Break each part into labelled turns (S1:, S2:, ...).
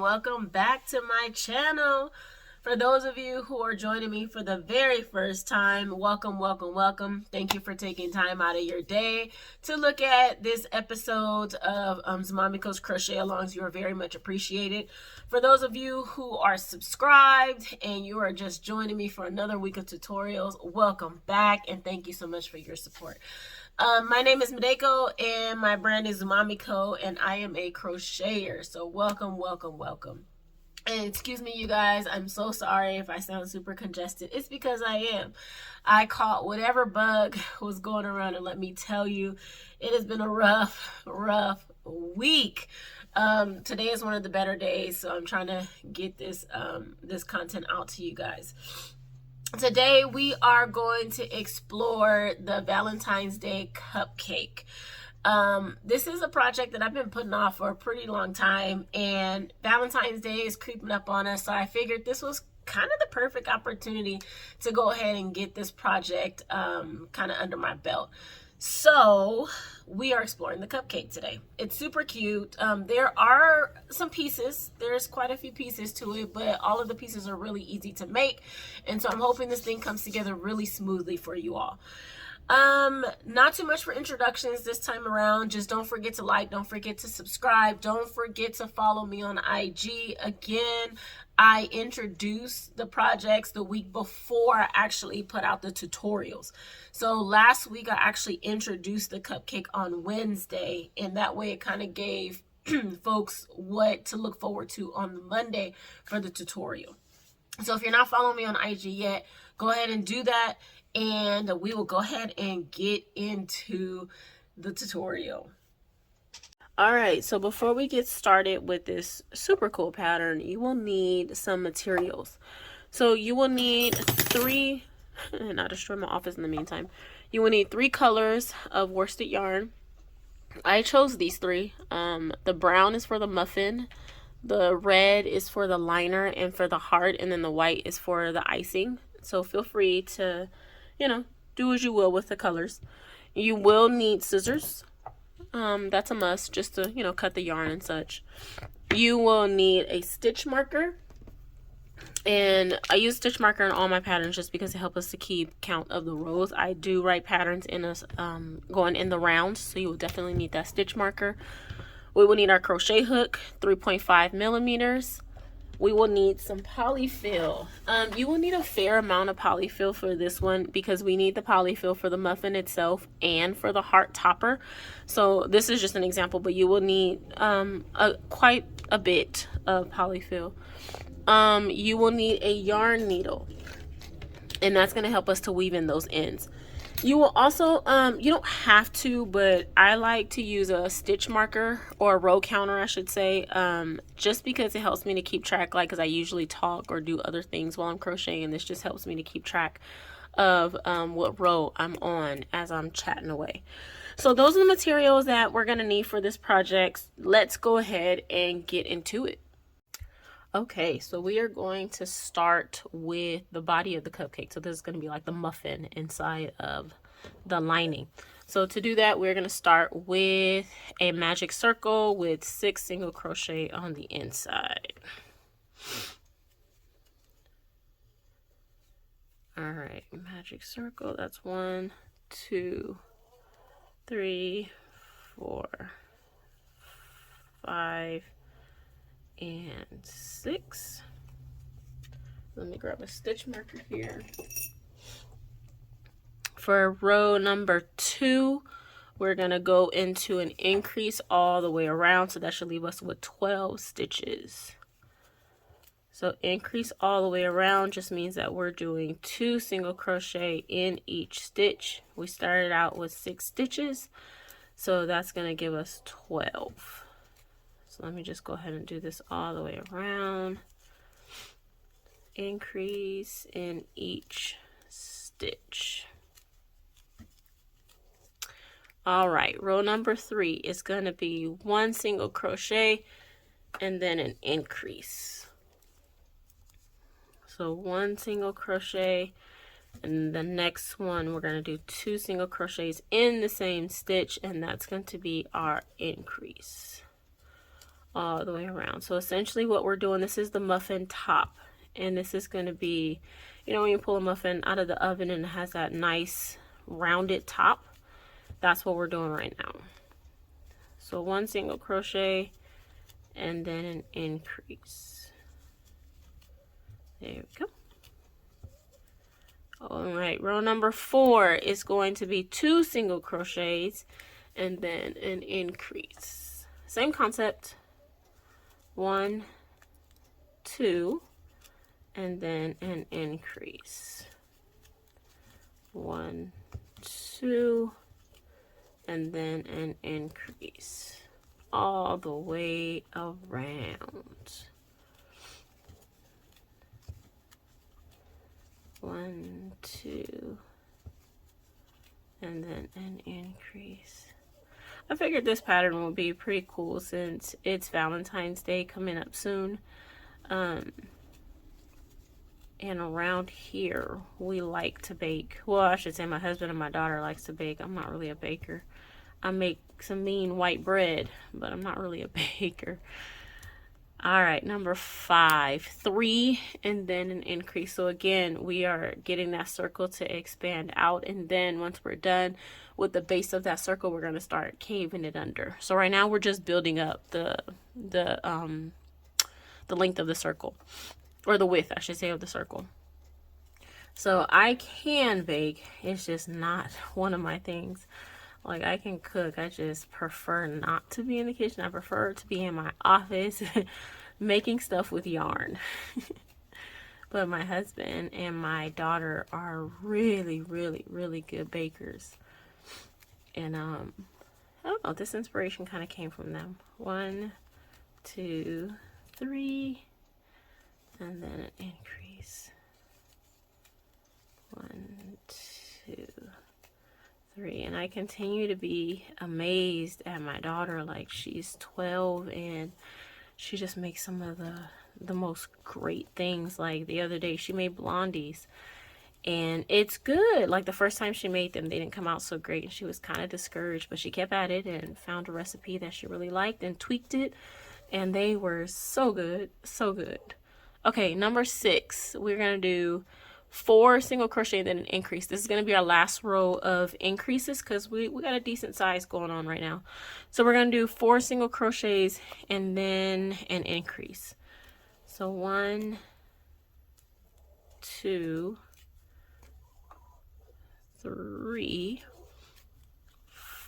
S1: welcome back to my channel. For those of you who are joining me for the very first time, welcome. Thank you for taking time out of your day to look at this episode of Zamamiko's Crochet Alongs. You are very much appreciated. For those of you who are subscribed and you are just joining me for another week of tutorials, welcome back and thank you so much for your support. My name is Mideko and my brand is Zamamiko and I am a crocheter. So welcome. And excuse me, you guys, I'm so sorry if I sound super congested. It's because I am. I caught whatever bug was going around, and let me tell you, it has been a rough week. Today is one of the better days, so I'm trying to get this content out to you guys. Today we are going to explore the Valentine's Day cupcake. This is a project that I've been putting off for a pretty long time, and Valentine's Day is creeping up on us, so I figured this was kind of the perfect opportunity to go ahead and get this project kind of under my belt. So we are exploring the cupcake today. It's super cute. There are some pieces. There's quite a few pieces to it, but all of the pieces are really easy to make, and so I'm hoping this thing comes together really smoothly for you all. Not too much for introductions this time around. Just don't forget to like, don't forget to subscribe, don't forget to follow me on IG. Again, I introduced the projects the week before I actually put out the tutorials. So last week I actually introduced the cupcake on Wednesday, and that way it kind of gave folks what to look forward to on Monday for the tutorial. So if you're not following me on IG yet, go ahead and do that, and we will go ahead and get into the tutorial. All right, so before we get started with this super cool pattern, you will need some materials. So you will need three, and I'll destroy my office in the meantime. You will need 3 colors of worsted yarn. I chose these 3. The brown is for the muffin, the red is for the liner and for the heart, and then the white is for the icing. So feel free to, do as you will with the colors. You will need scissors. That's a must, just to, cut the yarn and such. You will need a stitch marker. And I use stitch marker in all my patterns just because it helps us to keep count of the rows. I do write patterns in a, going in the rounds, so you will definitely need that stitch marker. We will need our crochet hook, 3.5 millimeters. We will need some polyfill. You will need a fair amount of polyfill for this one because we need the polyfill for the muffin itself and for the heart topper. So this is just an example, but you will need quite a bit of polyfill. You will need a yarn needle, and that's going to help us to weave in those ends. You will also, you don't have to, but I like to use a stitch marker or a row counter, I should say, just because it helps me to keep track, because I usually talk or do other things while I'm crocheting, and this just helps me to keep track of what row I'm on as I'm chatting away. So those are the materials that we're going to need for this project. Let's go ahead and get into it. Okay, so we are going to start with the body of the cupcake. So this is going to be like the muffin inside of the lining. So to do that, we're going to start with a magic circle with 6 single crochet on the inside. All right, magic circle. That's 1, 2, 3, 4, 5, and 6. Let me grab a stitch marker here. For row number 2, we're going to go into an increase all the way around, so that should leave us with 12 stitches. So increase all the way around just means that we're doing 2 single crochet in each stitch. We started out with 6 stitches, so that's going to give us 12. So let me just go ahead and do this all the way around. Increase in each stitch. All right, row number 3 is going to be 1 single crochet and then an increase. So 1 single crochet, and the next one we're going to do 2 single crochets in the same stitch, and that's going to be our increase. all the way around. So essentially what we're doing, this is the muffin top, and this is going to be, you know, when you pull a muffin out of the oven and it has that nice rounded top, that's what we're doing right now. So 1 single crochet and then an increase. There we go. All right, row number 4 is going to be 2 single crochets and then an increase. Same concept. 1, 2, and then an increase. 1, 2, and then an increase all the way around. 1, 2, and then an increase. I figured this pattern would be pretty cool since it's Valentine's Day coming up soon. And around here, we like to bake. Well, I should say my husband and my daughter likes to bake. I'm not really a baker. I make some mean white bread, but I'm not really a baker. All right, number 5, 3, and then an increase. So again, we are getting that circle to expand out, and then once we're done with the base of that circle, we're going to start caving it under. So right now we're just building up the length of the circle, or the width, I should say, of the circle. So I can bake. It's just not one of my things. Like, I can cook. I just prefer not to be in the kitchen. I prefer to be in my office making stuff with yarn. But my husband and my daughter are really, really, really good bakers. And I don't know, this inspiration kind of came from them. 1, 2, 3, and then an increase. 1, 2, 3. And I continue to be amazed at my daughter. Like, she's 12 and she just makes some of the most great things. Like, the other day she made blondies and it's good. Like, the first time she made them, they didn't come out so great and she was kind of discouraged, but she kept at it and found a recipe that she really liked and tweaked it, and they were so good, so good. Okay, number 6, we're gonna do 4 single crochet and then an increase. This is going to be our last row of increases because we got a decent size going on right now. So we're going to do 4 single crochets and then an increase. So 1, 2, 3,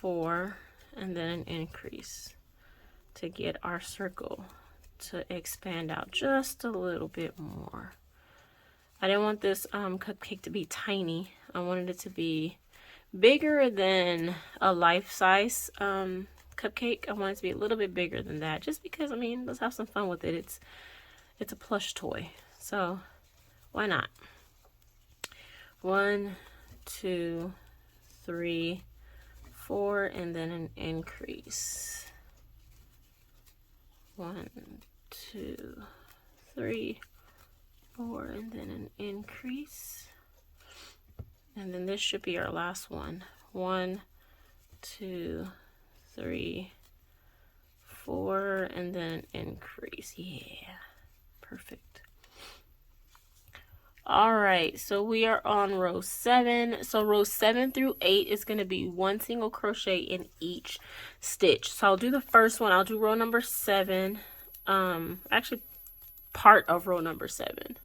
S1: 4, and then an increase to get our circle to expand out just a little bit more. I didn't want this cupcake to be tiny. I wanted it to be bigger than a life-size cupcake. I want it to be a little bit bigger than that, just because, I mean, let's have some fun with it. It's a plush toy, so why not? 1, 2, 3, 4, and then an increase. 1, 2, 3, 4, and then an increase. And then this should be our last one. 1, 2, 3, 4, and then an increase. Yeah, perfect. All right, so we are on row 7. So row 7 through 8 is going to be 1 single crochet in each stitch. So I'll do the first one. I'll do row number 7. Actually, part of row number 7.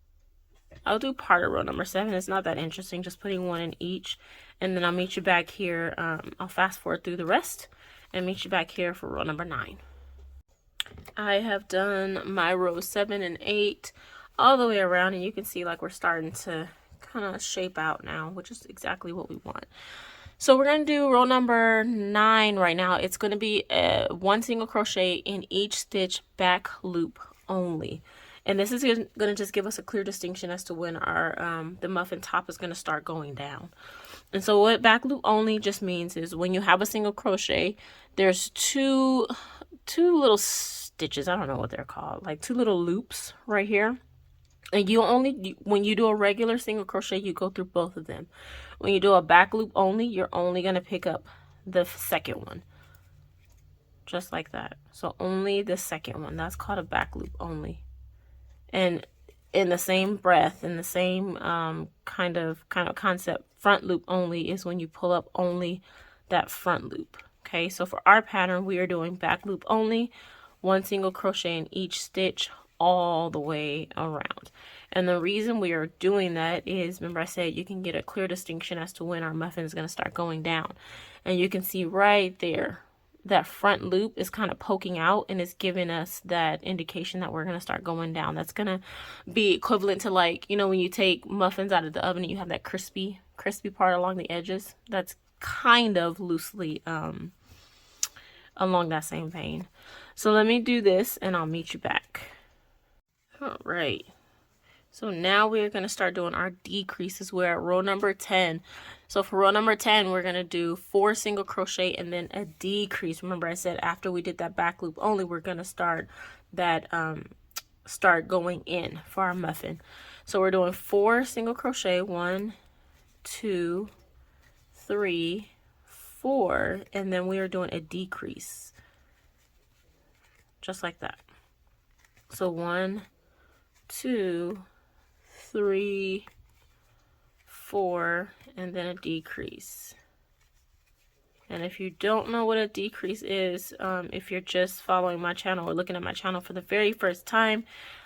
S1: I'll do part of row number 7. It's not that interesting, just putting 1 in each. And then I'll meet you back here. I'll fast forward through the rest and meet you back here for row number 9. I have done my row 7 and 8 all the way around, and you can see like we're starting to kind of shape out now, which is exactly what we want. So we're going to do row number 9 right now. It's going to be 1 single crochet in each stitch, back loop only. And this is going to just give us a clear distinction as to when our the muffin top is going to start going down. And so what back loop only just means is when you have a single crochet, there's two little stitches. I don't know what they're called, like 2 little loops right here. And when you do a regular single crochet, you go through both of them. When you do a back loop only, you're only going to pick up the second one. just like that. So only the second one, that's called a back loop only. And in the same breath, in the same kind of concept, front loop only is when you pull up only that front loop. Okay, so for our pattern, we are doing back loop only, 1 single crochet in each stitch all the way around. And the reason we are doing that is, remember I said you can get a clear distinction as to when our muffin is going to start going down. And you can see right there, that front loop is kind of poking out and it's giving us that indication that we're going to start going down. That's going to be equivalent to, like, you know, when you take muffins out of the oven and you have that crispy part along the edges. That's kind of loosely along that same vein. So let me do this and I'll meet you back. All right. So now we're going to start doing our decreases. We're at row number 10. So for row number 10, we're going to do 4 single crochet and then a decrease. Remember I said after we did that back loop only, we're going to start that, start going in for our muffin. So we're doing 4 single crochet, 1, 2, 3, 4, and then we are doing a decrease. Just like that. So 1, 2, 3, 4, and then a decrease. And if you don't know what a decrease is, if you're just following my channel or looking at my channel for the very first time,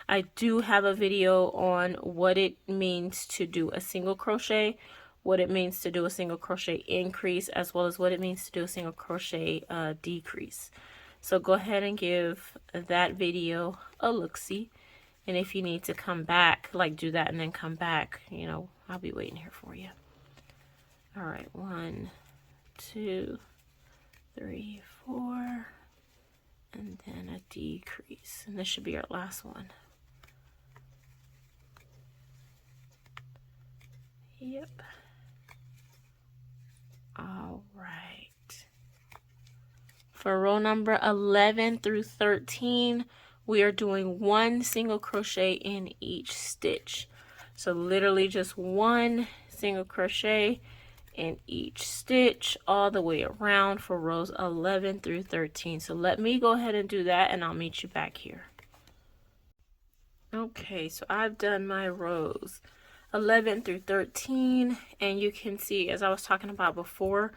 S1: I do have a video on what it means to do a single crochet, what it means to do a single crochet increase, as well as what it means to do a single crochet decrease. So go ahead and give that video a look-see. And if you need to come back, like do that and then come back, you know, I'll be waiting here for you. All right, 1, 2, 3, 4, and then a decrease. And this should be our last one. Yep. All right. For row number 11 through 13, we are doing 1 single crochet in each stitch. So literally just 1 single crochet in each stitch all the way around for rows 11 through 13. So let me go ahead and do that and I'll meet you back here. Okay, so I've done my rows 11 through 13, and you can see, as I was talking about before,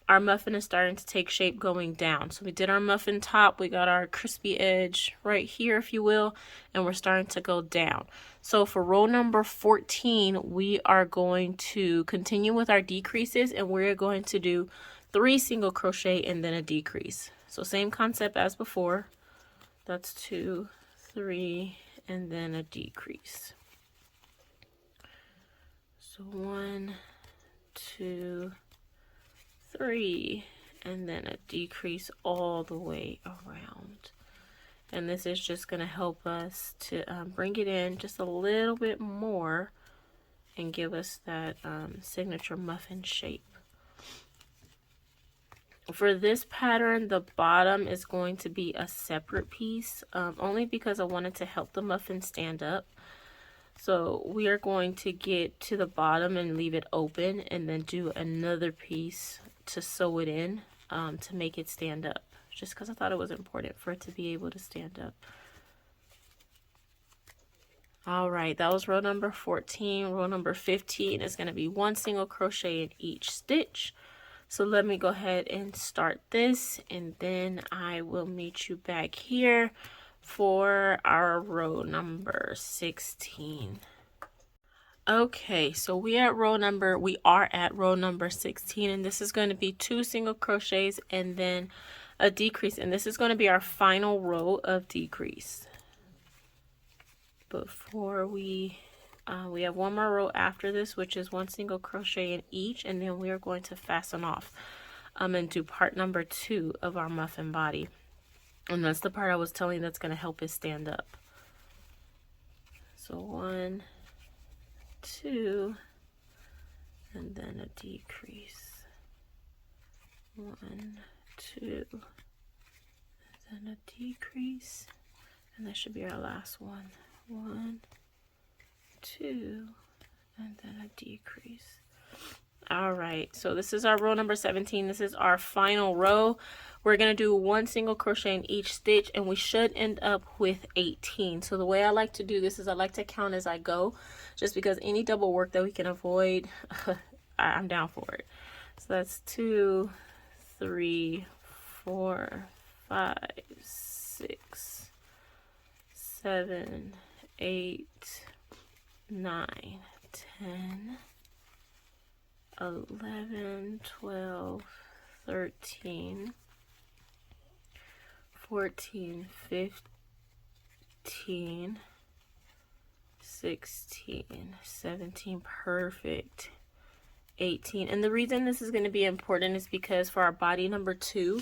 S1: our muffin is starting to take shape going down. So we did our muffin top, we got our crispy edge right here, if you will, and we're starting to go down. So for row number 14, we are going to continue with our decreases, and we're going to do 3 single crochet and then a decrease. So same concept as before. That's 2, 3, and then a decrease. So 1, 2, 3, and then a decrease all the way around. And this is just going to help us to bring it in just a little bit more and give us that signature muffin shape. For this pattern, the bottom is going to be a separate piece, only because I wanted to help the muffin stand up. So we are going to get to the bottom and leave it open and then do another piece to sew it in to make it stand up, just because I thought it was important for it to be able to stand up. All right, that was row number 14. Row number 15 is going to be 1 single crochet in each stitch. So let me go ahead and start this, and then I will meet you back here for our row number 16. Okay, so we are at row number 16, and this is going to be 2 single crochets and then a decrease, and this is going to be our final row of decrease. Before we have one more row after this, which is 1 single crochet in each, and then we are going to fasten off and do part number 2 of our muffin body. And that's the part I was telling you that's going to help it stand up. So 1, 2, and then a decrease. 1, 2, and then a decrease. And that should be our last one. 1, 2, and then a decrease. All right, so this is our row number 17. This is our final row. We're going to do 1 single crochet in each stitch, and we should end up with 18. So the way I like to do this is I like to count as I go, just because any double work that we can avoid, I'm down for it. So that's 2, 3, 4, 5, 6, 7, 8, 9, 10, 11, 12, 13, 14, 15, 16, 17, perfect, 18. And the reason this is going to be important is because for our body number 2,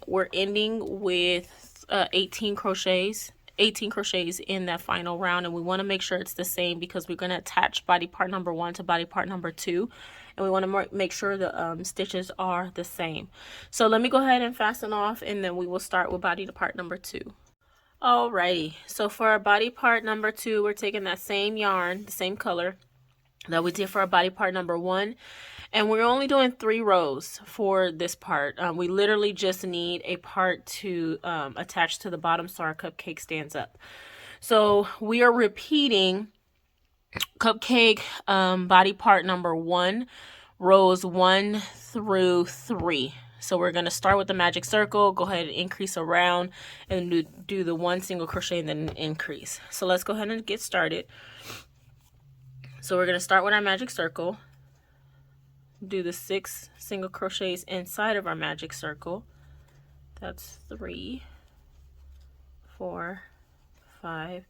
S1: we're ending with 18 crochets in that final round, and we want to make sure it's the same because we're going to attach body part number 1 to body part number 2, and we want to make sure the stitches are the same. So let me go ahead and fasten off, and then we will start with body part number 2. Alrighty, so for our body part number 2, we're taking that same yarn, the same color that we did for our body part number 1, and we're only doing 3 rows for this part. We literally just need a part to attach to the bottom so our cupcake stands up. So we are repeating cupcake body part number 1, rows 1 through 3. So we're going to start with the magic circle, go ahead and increase around, and do the 1 single crochet and then increase. So let's go ahead and get started. So we're going to start with our magic circle, do the 6 single crochets inside of our magic circle. That's 3, 4, 5,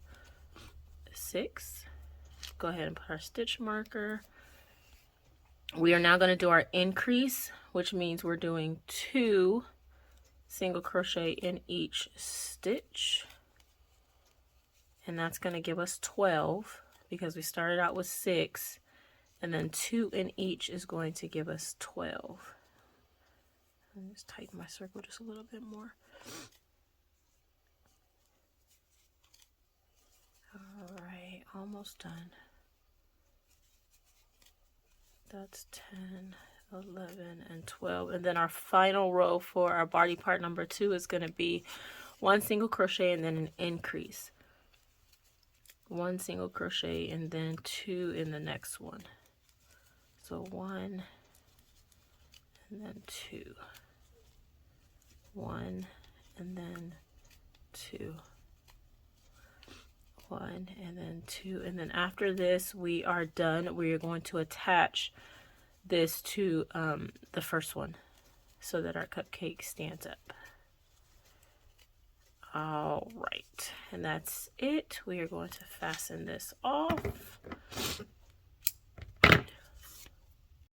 S1: 6. Go ahead and put our stitch marker. We are now going to do our increase, which means we're doing 2 single crochet in each stitch, and that's going to give us 12 because we started out with 6, and then 2 in each is going to give us 12. Let me just tighten my circle just a little bit more. All right, almost done. That's 10, 11, and 12. And then our final row for our body part number 2 is going to be 1 single crochet and then an increase. 1 single crochet and then 2 in the next one. So 1 and then 2. 1 and then 2. 1 and then 2, and then after this we are done. We are going to attach this to the first one so that our cupcake stands up. All right, and that's it. We are going to fasten this off.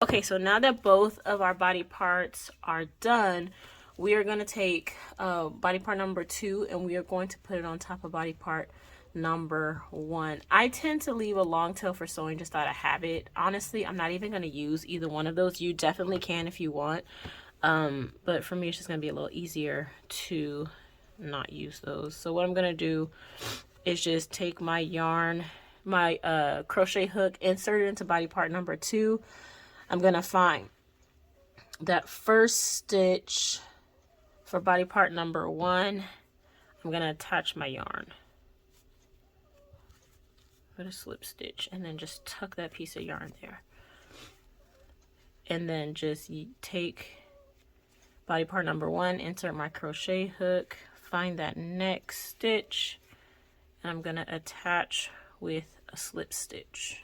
S1: Okay, so now that both of our body parts are done, we are going to take body part number 2 and we are going to put it on top of body part number 1. I tend to leave a long tail for sewing just out of habit. Honestly, I'm not even going to use either one of those. You definitely can if you want, but for me it's just going to be a little easier to not use those. So what I'm going to do is just take my yarn, my crochet hook, insert it into body part number 2. I'm going to find that first stitch for body part number 1. I'm going to attach my yarn, put a slip stitch, and then just tuck that piece of yarn there. And then just take body part number 1, insert my crochet hook, find that next stitch, and I'm going to attach with a slip stitch.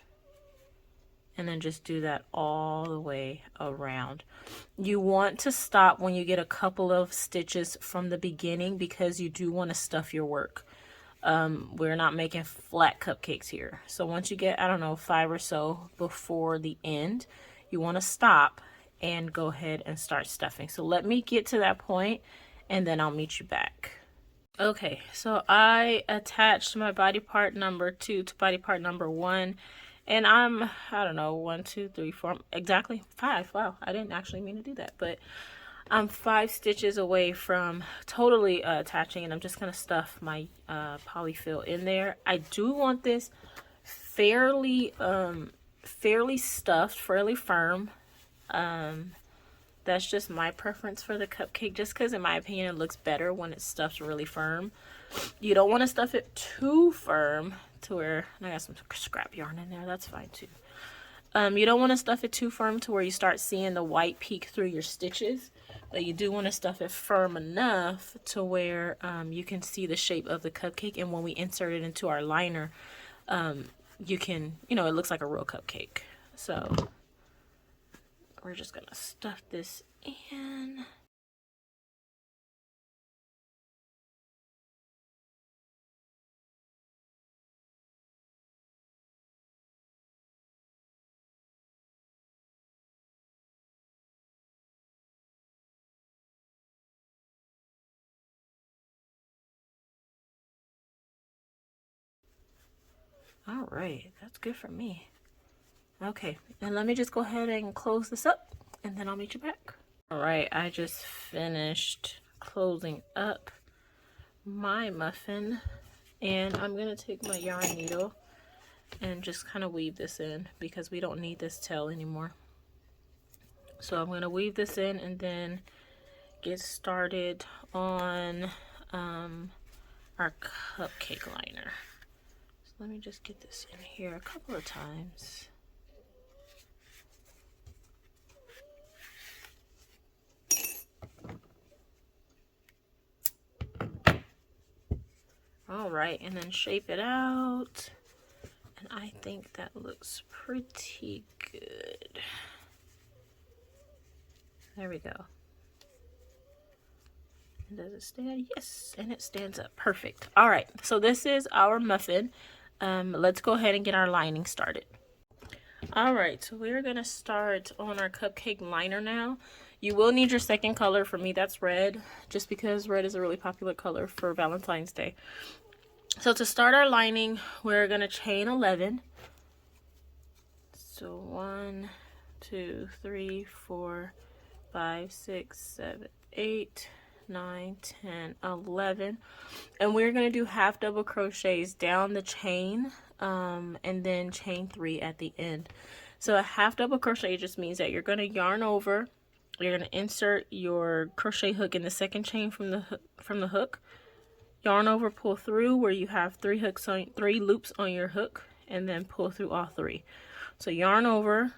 S1: And then just do that all the way around. You want to stop when you get a couple of stitches from the beginning because you do want to stuff your work. We're not making flat cupcakes here. So once you get, I don't know, 5 or so before the end, you want to stop and go ahead and start stuffing. So let me get to that point and then I'll meet you back. Okay, so I attached my body part number 2 to body part number 1, and I don't know, 1, 2, 3, 4, exactly 5. Wow, I didn't actually mean to do that, but I'm 5 stitches away from totally attaching, and I'm just going to stuff my polyfill in there. I do want this fairly fairly stuffed, fairly firm. That's just my preference for the cupcake, just because in my opinion it looks better when it's stuffed really firm. You don't want to stuff it too firm to where, and I got some scrap yarn in there, that's fine too. You don't want to stuff it too firm to where you start seeing the white peek through your stitches, but you do want to stuff it firm enough to where you can see the shape of the cupcake, and when we insert it into our liner, you can, you know, it looks like a real cupcake. So we're just gonna stuff this in. All right, that's good for me. Okay, and let me just go ahead and close this up, and then I'll meet you back. All right, I just finished closing up my muffin, and I'm gonna take my yarn needle and just kind of weave this in because we don't need this tail anymore. So I'm gonna weave this in and then get started on our cupcake liner. So let me just get this in here a couple of times. All right, and then shape it out. And I think that looks pretty good. There we go. And does it stand? Yes, and it stands up. Perfect. All right, so this is our muffin. Let's go ahead and get our lining started. All right, so we're gonna start on our cupcake liner now. You will need your second color. For me, that's red, just because red is a really popular color for Valentine's Day. So to start our lining, we're gonna chain 11. So 1, 2, 3, 4, 5, 6, 7, 8, 9, 10, 11. And we're gonna do half double crochets down the chain, and then chain 3 at the end. So a half double crochet just means that you're gonna yarn over, you're gonna insert your crochet hook in the second chain from the hook, yarn over, pull through where you have 3 loops on your hook, and then pull through all 3. So yarn over,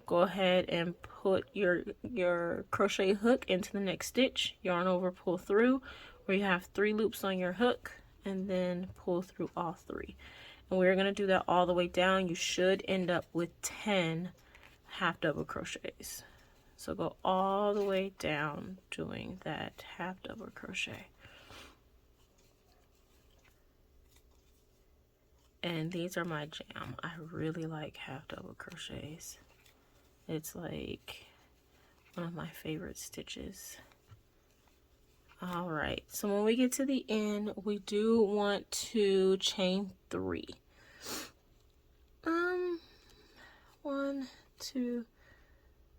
S1: go ahead and put your crochet hook into the next stitch, yarn over, pull through where you have 3 loops on your hook, and then pull through all 3. And we're going to do that all the way down. You should end up with 10 half double crochets. So go all the way down doing that half double crochet. And these are my jam. I really like half double crochets. It's like one of my favorite stitches. All right, so when we get to the end, we do want to chain 3. 1, 2,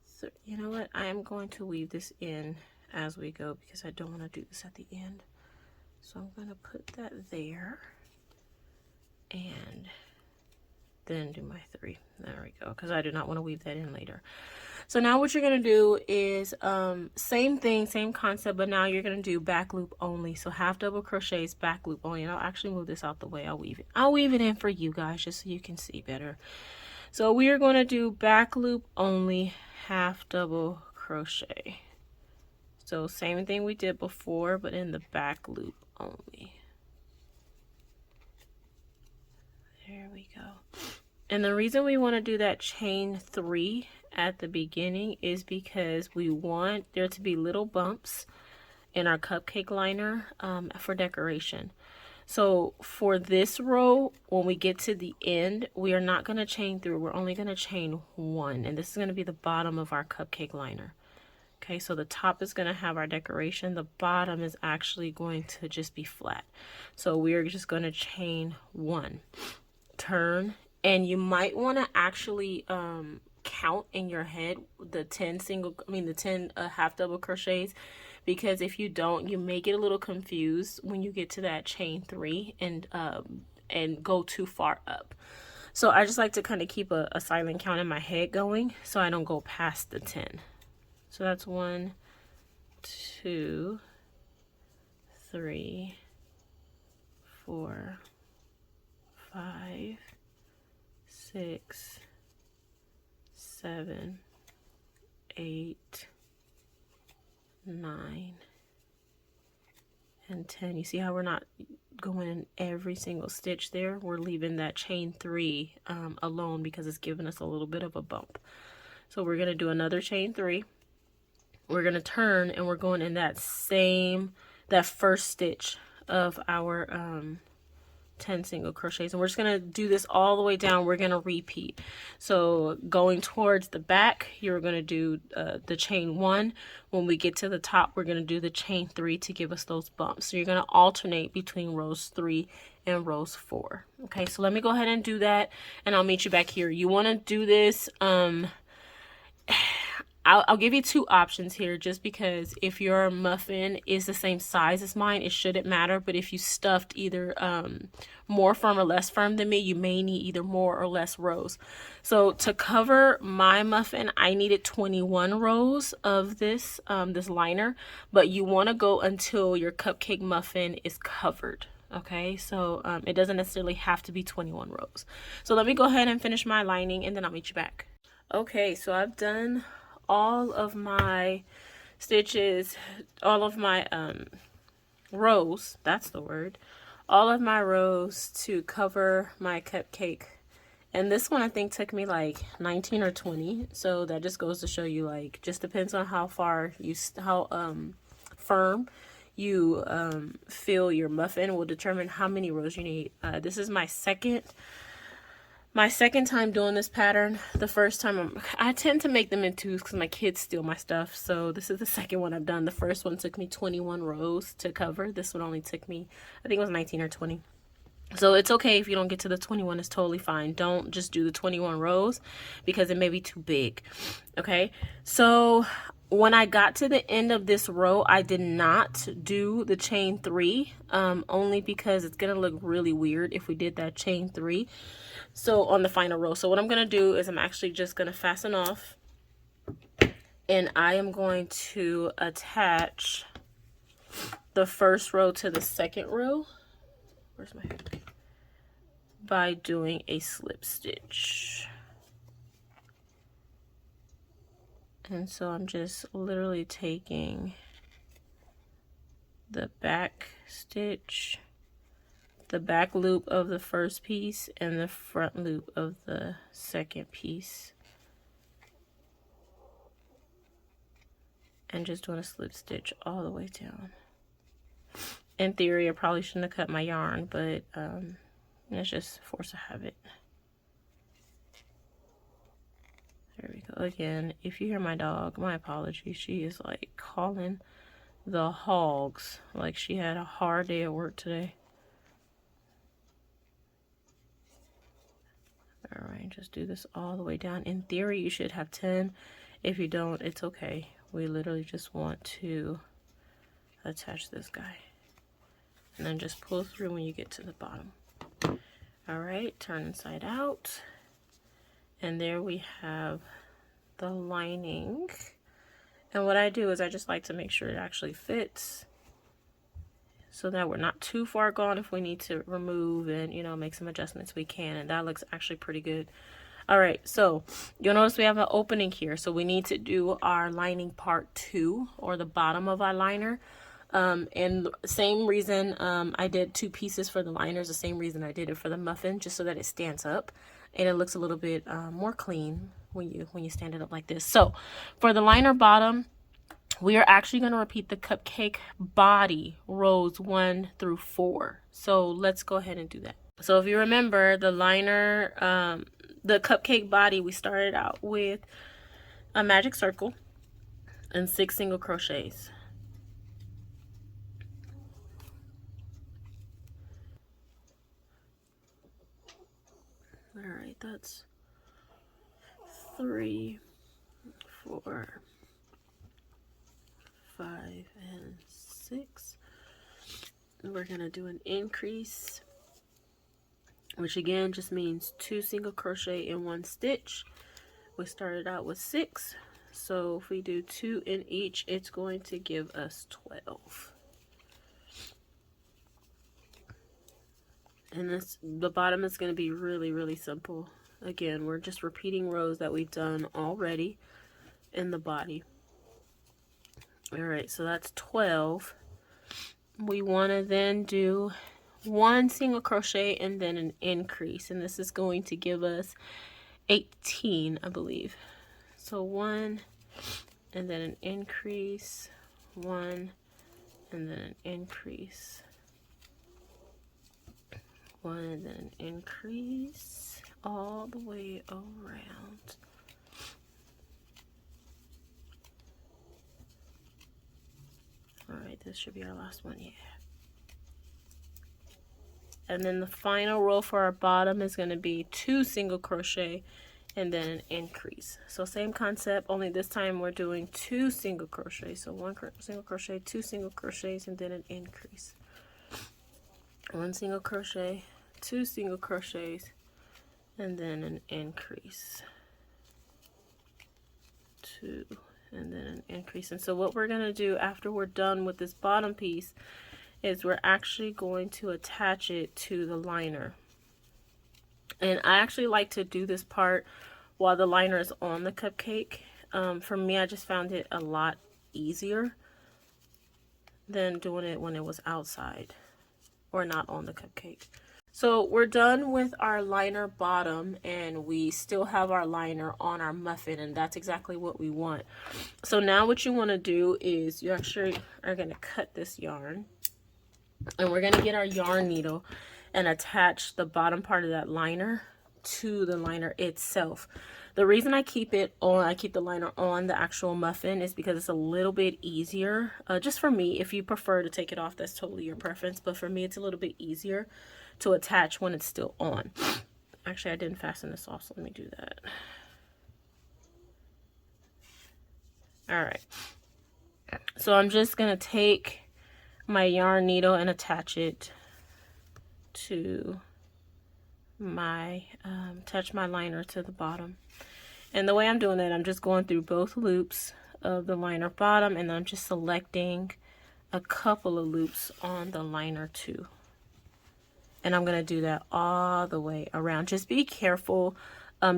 S1: 3. You know what? I am going to weave this in as we go because I don't want to do this at the end. So I'm going to put that there and then do my 3. There we go, because I do not want to weave that in later. So now what you're going to do is same thing, same concept, but now you're going to do back loop only. So half double crochets, back loop only. And I'll actually move this out the way. I'll weave it in for you guys just so you can see better. So we are going to do back loop only, half double crochet. So same thing we did before, but in the back loop only. There we go. And the reason we want to do that chain 3 at the beginning is because we want there to be little bumps in our cupcake liner for decoration. So for this row, when we get to the end, we are not going to chain through. We're only going to chain 1, and this is going to be the bottom of our cupcake liner. Okay, so the top is going to have our decoration. The bottom is actually going to just be flat. So we're just going to chain 1, turn, and you might want to actually count in your head the 10 half double crochets, because if you don't, you may get a little confused when you get to that chain 3 and go too far up. So I just like to kind of keep a silent count in my head going so I don't go past the 10. So that's 1, 2, 3, 4, 5, 6, 7, 8, 9, and 10. You see how we're not going in every single stitch there? We're leaving that chain 3 alone because it's giving us a little bit of a bump. So we're going to do another chain 3. We're going to turn and we're going in that first stitch of our 10 single crochets, and we're just going to do this all the way down. We're going to repeat. So going towards the back, you're going to do the chain 1. When we get to the top, we're going to do the chain 3 to give us those bumps. So you're going to alternate between rows 3 and rows 4. Okay, so let me go ahead and do that, and I'll meet you back here. You want to do this I'll give you 2 options here, just because if your muffin is the same size as mine, it shouldn't matter. But if you stuffed either more firm or less firm than me, you may need either more or less rows. So to cover my muffin, I needed 21 rows of this this liner, but you want to go until your cupcake muffin is covered. Okay, so it doesn't necessarily have to be 21 rows. So let me go ahead and finish my lining, and then I'll meet you back. Okay, so I've done all of my stitches, all of my rows, that's the word, all of my rows to cover my cupcake. And this one I think took me like 19 or 20. So that just goes to show you, like, just depends on how far you, how firm you feel your muffin will determine how many rows you need. This is my second time doing this pattern. The first time I tend to make them in 2s because my kids steal my stuff. So this is the second one I've done. The first one took me 21 rows to cover. This one only took me, I think it was 19 or 20. So it's okay if you don't get to the 21. It's totally fine. Don't just do the 21 rows because it may be too big. Okay, so when I got to the end of this row, I did not do the chain 3, only because it's gonna look really weird if we did that chain 3. So on the final row, so what I'm going to do is I'm actually just going to fasten off, and I am going to attach the first row to the second row. Where's my hook? By doing a slip stitch. And so I'm just literally taking the back stitch, the back loop of the first piece, and the front loop of the second piece, and just doing a slip stitch all the way down. In theory, I probably shouldn't have cut my yarn, but it's just force of habit. There we go. Again, if you hear my dog, my apologies. She is like calling the hogs like she had a hard day at work today. Alright, just do this all the way down. In theory, you should have 10. If you don't, it's okay. We literally just want to attach this guy. And then just pull through when you get to the bottom. Alright, turn inside out. And there we have the lining. And what I do is I just like to make sure it actually fits, so that we're not too far gone. If we need to remove and, you know, make some adjustments, we can. And that looks actually pretty good. All right, so you'll notice we have an opening here. So we need to do our lining part 2, or the bottom of our liner. And same reason I did 2 pieces for the liners, the same reason I did it for the muffin, just so that it stands up and it looks a little bit more clean when you stand it up like this. So for the liner bottom, we are actually going to repeat the cupcake body rows 1 through 4. So let's go ahead and do that. So if you remember the liner, the cupcake body, we started out with a magic circle and 6 single crochets. All right, that's 3, 4, 5, and 6. We're gonna do an increase which again just means 2 single crochet in 1 stitch. We started out with 6, so if we do 2 in each, it's going to give us 12. And the bottom is going to be really simple. Again, we're just repeating rows that we've done already in the body. All right, so that's 12. We want to then do 1 single crochet and then an increase, and this is going to give us 18, I believe. So 1 and then an increase, 1 and then an increase, 1 and then an increase, all the way around. All right, this should be our last one, yeah. And then the final row for our bottom is going to be 2 single crochet and then an increase. So same concept, only this time we're doing 2 single crochets. So 1 single crochet, 2 single crochets, and then an increase. 1 single crochet, 2 single crochets, and then an increase. 2 and then an increase. And so what we're going to do after we're done with this bottom piece is we're actually going to attach it to the liner. And I actually like to do this part while the liner is on the cupcake. For me, I just found it a lot easier than doing it when it was outside or not on the cupcake. So we're done with our liner bottom, and we still have our liner on our muffin, and that's exactly what we want. So now what you want to do is you actually are going to cut this yarn, and we're going to get our yarn needle and attach the bottom part of that liner to the liner itself. The reason I keep it on, I keep the liner on the actual muffin, is because it's a little bit easier. Just for me, if you prefer to take it off, that's totally your preference. But for me, it's a little bit easier to attach when it's still on. Actually, I didn't fasten this off, so let me do that. All right. So I'm just going to take my yarn needle and attach it to my, attach my liner to the bottom. And the way I'm doing it, I'm just going through both loops of the liner bottom, and I'm just selecting a couple of loops on the liner too. And I'm going to do that all the way around. Just be careful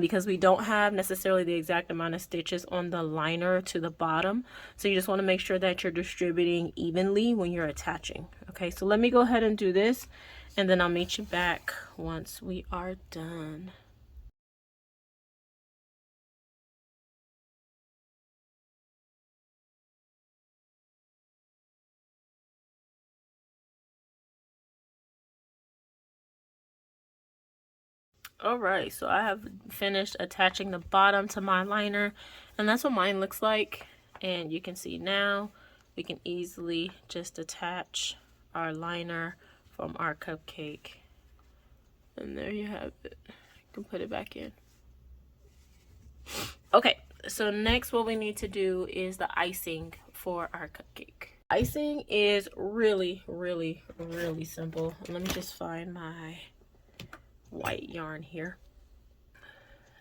S1: because we don't have necessarily the exact amount of stitches on the liner to the bottom. So you just want to make sure that you're distributing evenly when you're attaching. Okay, so let me go ahead and do this, and then I'll meet you back once we are done. Alright, so I have finished attaching the bottom to my liner, and that's what mine looks like. And you can see now we can easily just attach our liner from our cupcake. And there you have it. You can put it back in. Okay, so next what we need to do is the icing for our cupcake. Icing is really simple. Let me just find my white yarn here.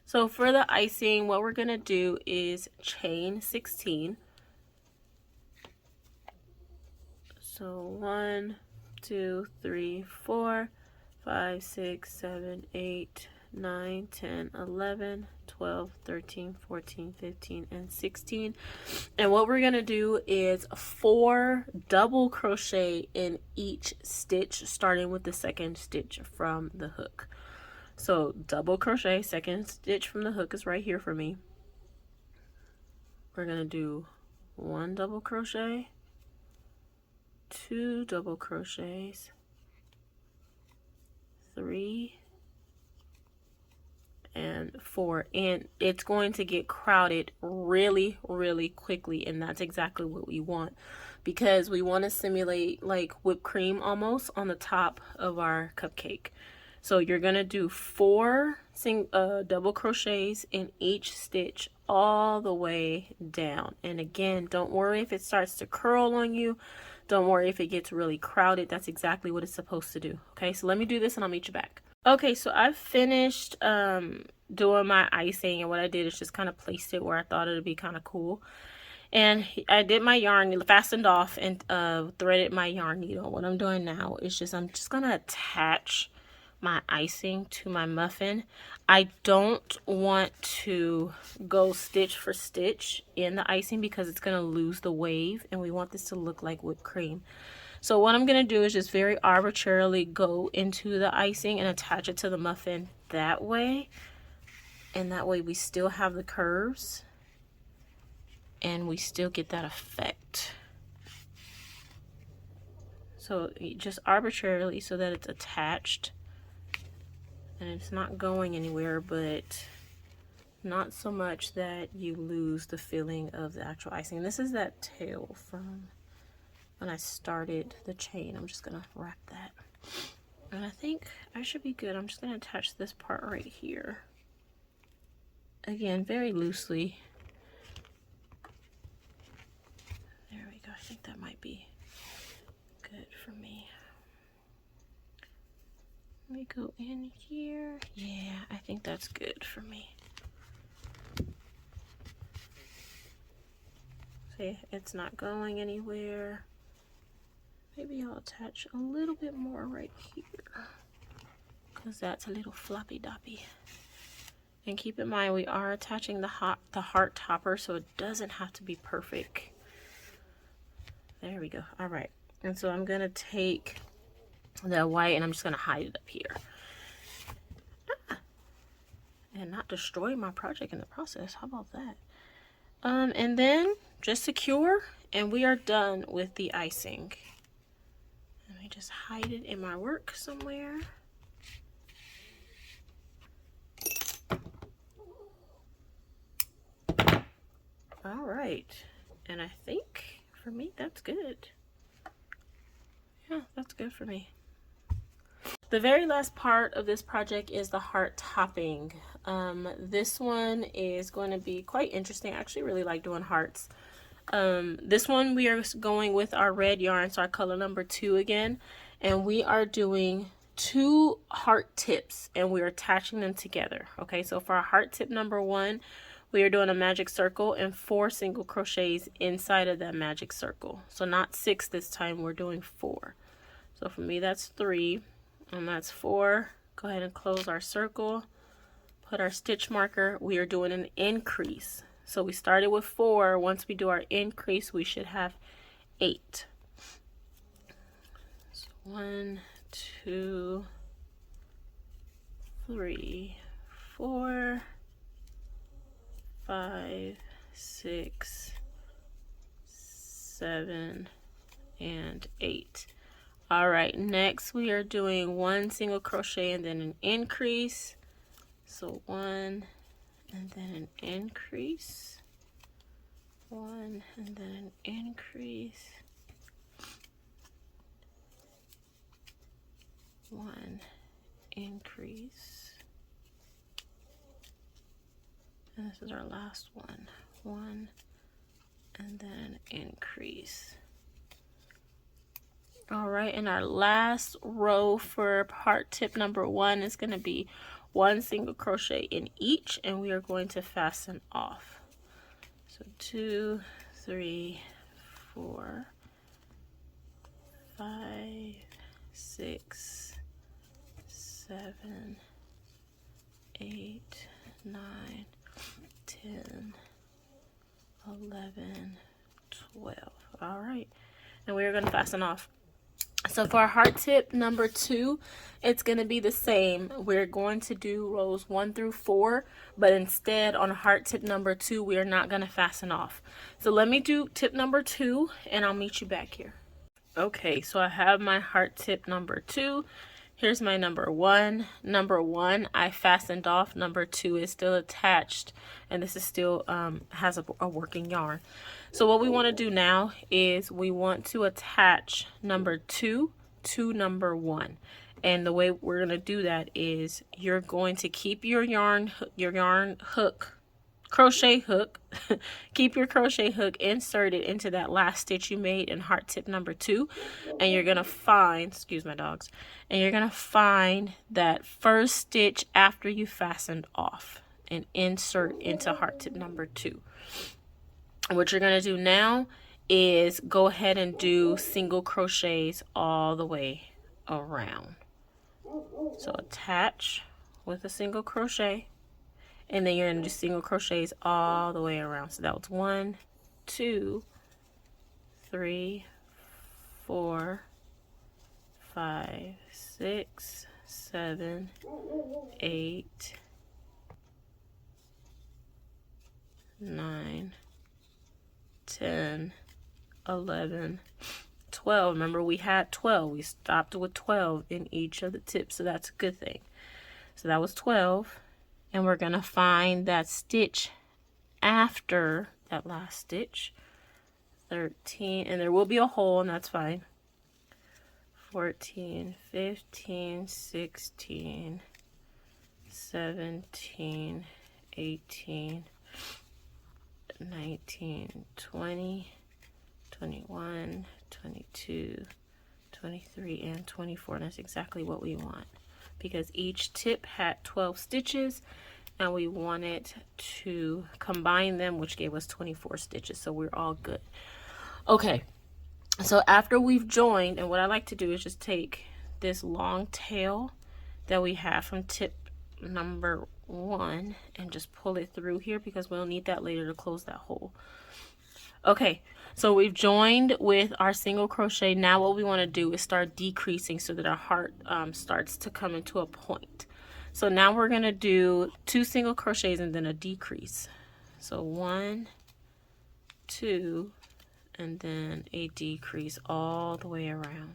S1: So for the icing, what we're gonna do is chain 16. So 1, 2, 3, 4, 5, 6, 7, 8, 9, 10, 11, 12, 13, 14, 15, and 16. And what we're gonna do is 4 double crochet in each stitch, starting with the second stitch from the hook. So double crochet, second stitch from the hook is right here for me. We're gonna do 1 double crochet, 2 double crochets, 3, and 4. And it's going to get crowded really quickly, and that's exactly what we want, because we want to simulate like whipped cream almost on the top of our cupcake. So you're gonna do 4 double crochets in each stitch all the way down. And again, don't worry if it starts to curl on you. Don't worry if it gets really crowded. That's exactly what it's supposed to do. Okay, so let me do this and I'll meet you back. Okay, so I've finished doing my icing, and what I did is just kind of placed it where I thought it would be kind of cool. And I did my yarn, fastened off, and threaded my yarn needle. What I'm doing now is I'm just gonna attach my icing to my muffin. I don't want to go stitch for stitch in the icing because it's gonna lose the wave, and we want this to look like whipped cream. So what I'm gonna do is just very arbitrarily go into the icing and attach it to the muffin that way, and that way we still have the curves and we still get that effect. So just arbitrarily so that it's attached and it's not going anywhere, but not so much that you lose the feeling of the actual icing. And this is that tail from when I started the chain. I'm just gonna wrap that, and I think I should be good. I'm just gonna attach this part right here, again very loosely. There we go. I think that might be good for me. Let me go in here. Yeah, I think that's good for me. See, it's not going anywhere. Maybe I'll attach a little bit more right here, because that's a little floppy doppy. And keep in mind, we are attaching the heart topper, so it doesn't have to be perfect. There we go. All right. And so I'm gonna take the white and I'm just gonna hide it up here. And not destroy my project in the process. How about that? And then just secure, and we are done with the icing. Let me just hide it in my work somewhere. All right, and I think for me that's good. Yeah, that's good for me. The very last part of this project is the heart topping. This one is going to be quite interesting. I actually really like doing hearts. This one we are going with our red yarn, so our color number 2 again, and we are doing 2 heart tips and we're attaching them together. Okay, so for our heart tip number 1, we are doing a magic circle and 4 single crochets inside of that magic circle. So not 6 this time, we're doing 4. So for me that's 3 and that's 4. Go ahead and close our circle, put our stitch marker. We are doing an increase. So we started with 4. Once we do our increase, we should have 8. So 1, 2, 3, 4, 5, 6, 7, and 8. All right, next we are doing 1 single crochet and then an increase. So 1 and then an increase, 1 and then an increase, 1 increase, and this is our last one, 1 and then an increase. All right, and our last row for heart tip number 1 is going to be 1 single crochet in each, and we are going to fasten off. So 2, 3, 4, 5, 6, 7, 8, 9, 10, 11, 12. All right, and we are going to fasten off. So for our heart tip number 2, it's going to be the same. We're going to do rows 1 through 4, but instead on heart tip number 2, we are not going to fasten off. So let me do tip number 2 and I'll meet you back here. Okay, so I have my heart tip number 2. Here's my number 1. Number 1 I fastened off. Number 2 is still attached, and this is still has a working yarn. So what we want to do now is we want to attach number 2 to number 1. And the way we're going to do that is you're going to keep your yarn hook crochet hook. Keep your crochet hook inserted into that last stitch you made in heart tip number 2, and you're gonna find, excuse my dogs, and you're gonna find that first stitch after you fastened off and insert into heart tip number 2. What you're gonna do now is go ahead and do single crochets all the way around. So attach with a single crochet, and then you're going to do single crochets all the way around. So that was 1, 2, 3, 4, 5, 6, 7, 8, 9, 10, 11, 12. Remember, we had 12. We stopped with 12 in each of the tips, so that's a good thing. So that was 12. And we're going to find that stitch after that last stitch. 13, and there will be a hole, and that's fine. 14, 15, 16, 17, 18, 19, 20, 21, 22, 23, and 24. And that's exactly what we want, because each tip had 12 stitches and we wanted to combine them, which gave us 24 stitches, so we're all good. Okay, so after we've joined, and what I like to do is just take this long tail that we have from tip number 1 and just pull it through here, because we'll need that later to close that hole. Okay, so we've joined with our single crochet. Now what we want to do is start decreasing so that our heart starts to come into a point. So now we're going to do 2 single crochets and then a decrease. So 1, 2, and then a decrease all the way around.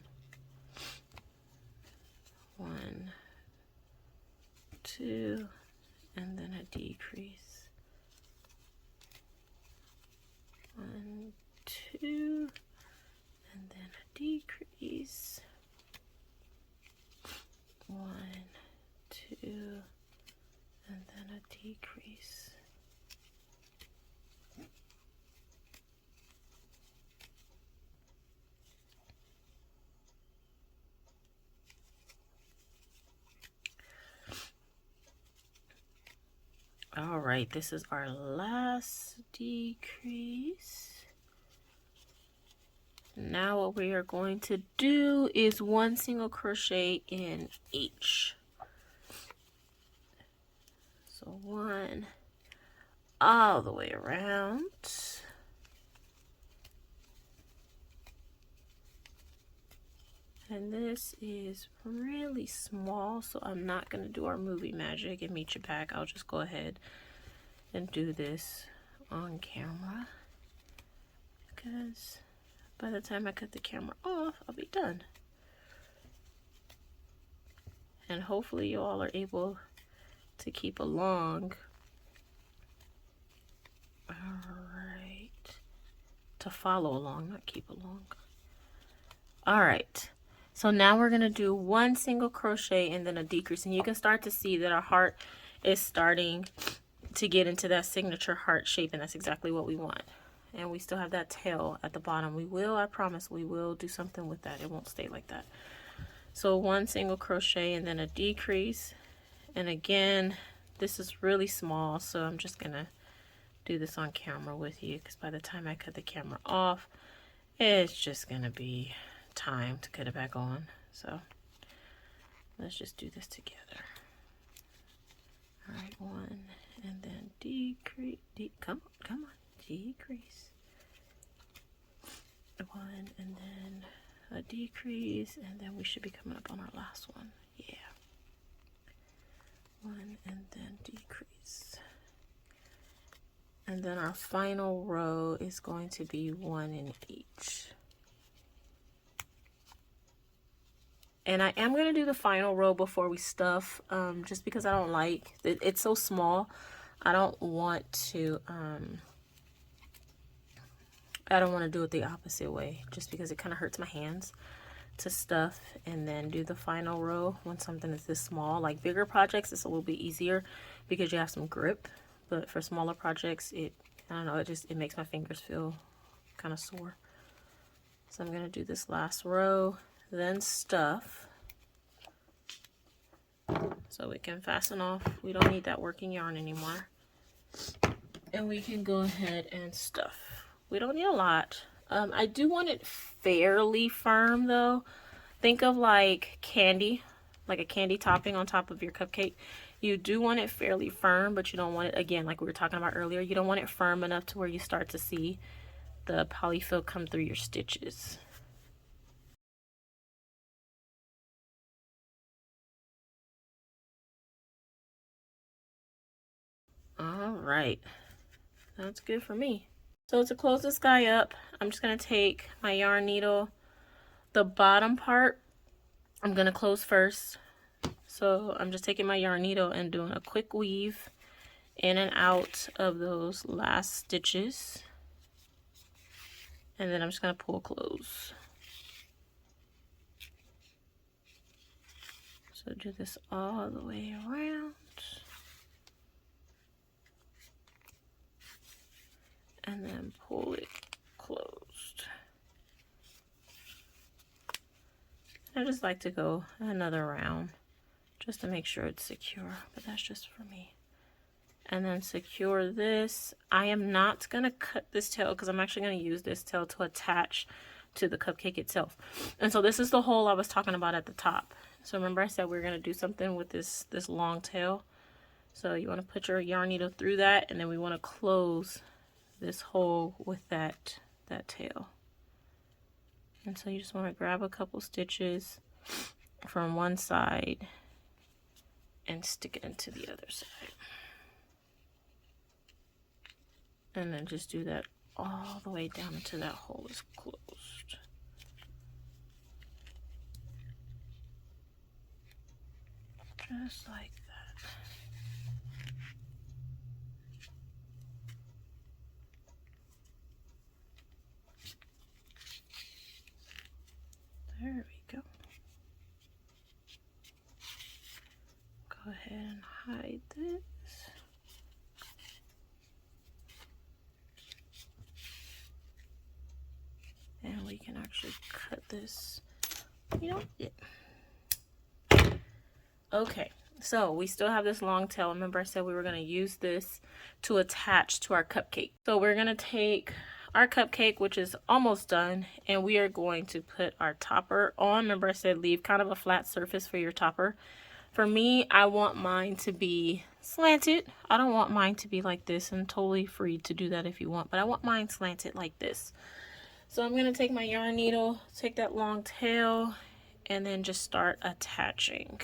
S1: 1, 2, and then a decrease. 1, 2, and then a decrease. 1, 2, and then a decrease. All right, this is our last decrease. Now what we are going to do is 1 single crochet in each. So 1 all the way around. And this is really small, so I'm not going to do our movie magic and meet you back. I'll just go ahead and do this on camera, because by the time I cut the camera off, I'll be done. And hopefully you all are able to keep along. All right. To follow along, not keep along. All right. So now we're going to do 1 single crochet and then a decrease. And you can start to see that our heart is starting to get into that signature heart shape, and that's exactly what we want. And we still have that tail at the bottom. We will, I promise, we will do something with that. It won't stay like that. So 1 single crochet and then a decrease. And again, this is really small, so I'm just going to do this on camera with you, because by the time I cut the camera off, it's just going to be time to cut it back on. So let's just do this together. All right, 1 and then decrease. Come on, decrease. 1 and then a decrease, and then we should be coming up on our last one. Yeah. 1 and then decrease. And then our final row is going to be 1 in each. And I am going to do the final row before we stuff, just because I don't like it. It's so small. I don't want to do it the opposite way, just because it kind of hurts my hands to stuff and then do the final row when something is this small. Like bigger projects, it's a little bit easier because you have some grip.
S2: but for smaller projects, I don't know, it makes my fingers feel kind of sore. So I'm going to do this last row, then stuff, so we can fasten off. We don't need that working yarn anymore. And we can go ahead and stuff. We don't need a lot. I do want it fairly firm though. Think of like candy, like a candy topping on top of your cupcake. You do want it fairly firm, but you don't want it, again, like we were talking about earlier, you don't want it firm enough to where you start to see the polyfill come through your stitches. All right, that's good for me. So to close this guy up, I'm just gonna take my yarn needle, the bottom part, I'm gonna close first. So I'm just taking my yarn needle and doing a quick weave in and out of those last stitches. And then I'm just gonna pull close. So do this all the way around. And then pull it closed. I just like to go another round just to make sure it's secure, but that's just for me. And then secure this. I am not gonna cut this tail because I'm actually gonna use this tail to attach to the cupcake itself. And so this is the hole I was talking about at the top. So remember I said we were gonna do something with this long tail. So you wanna put your yarn needle through that, and then we wanna close this hole with that tail. And so you just want to grab a couple stitches from one side and stick it into the other side. And then just do that all the way down until that hole is closed. Just like that. There we go. Go ahead and hide this. And we can actually cut this, you know, yeah. Okay, so we still have this long tail. Remember I said we were going to use this to attach to our cupcake. So we're going to take our cupcake, which is almost done, and we are going to put our topper on. Remember I said leave kind of a flat surface for your topper. For me, I want mine to be slanted. I don't want mine to be like this, and totally free to do that if you want, but I want mine slanted like this. So I'm going to take my yarn needle, take that long tail, and then just start attaching.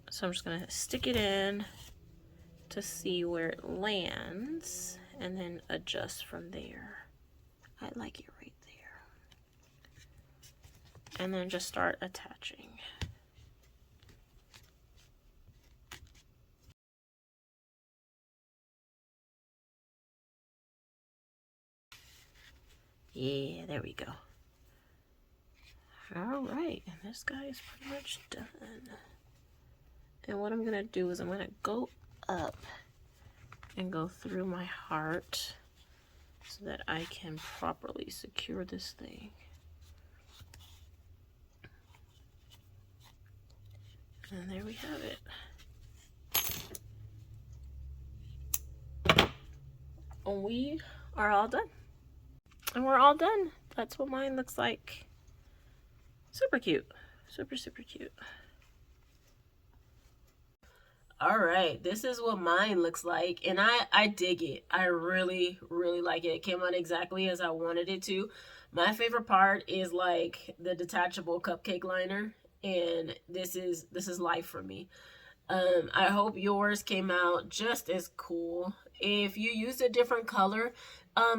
S2: So I'm just going to stick it in to see where it lands, and then adjust from there. I like it right there. And then just start attaching. Yeah, there we go. All right, and this guy is pretty much done. And what I'm gonna do is I'm gonna go up and go through my heart so that I can properly secure this thing. And there we have it. And we are all done. And we're all done. That's what mine looks like. Super cute. Super, super cute.
S1: All right, this is what mine looks like, and I dig it. I really, really like it. It came out exactly as I wanted it to. My favorite part is like the detachable cupcake liner, and this is life for me. I hope yours came out just as cool. If you used a different color,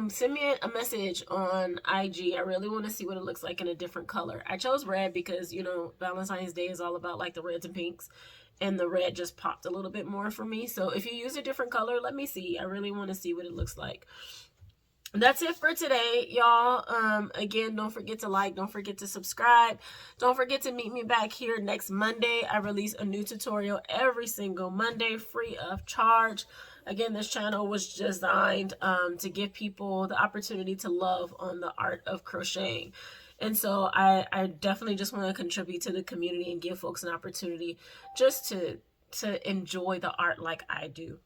S1: send me a message on IG. I really want to see what it looks like in a different color. I chose red because, you know, Valentine's Day is all about like the reds and pinks, and the red just popped a little bit more for me. So if you use a different color, let me see. I really want to see what it looks like. that's it for today, y'all. Again, don't forget to like, don't forget to subscribe, don't forget to meet me back here next Monday. I release a new tutorial every single Monday, free of charge. Again, this channel was designed to give people the opportunity to love on the art of crocheting. And so I definitely just want to contribute to the community and give folks an opportunity just to enjoy the art like I do.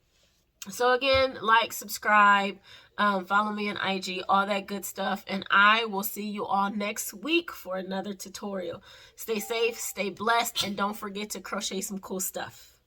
S1: So again, like, subscribe, follow me on IG, all that good stuff. And I will see you all next week for another tutorial. Stay safe, stay blessed, and don't forget to crochet some cool stuff.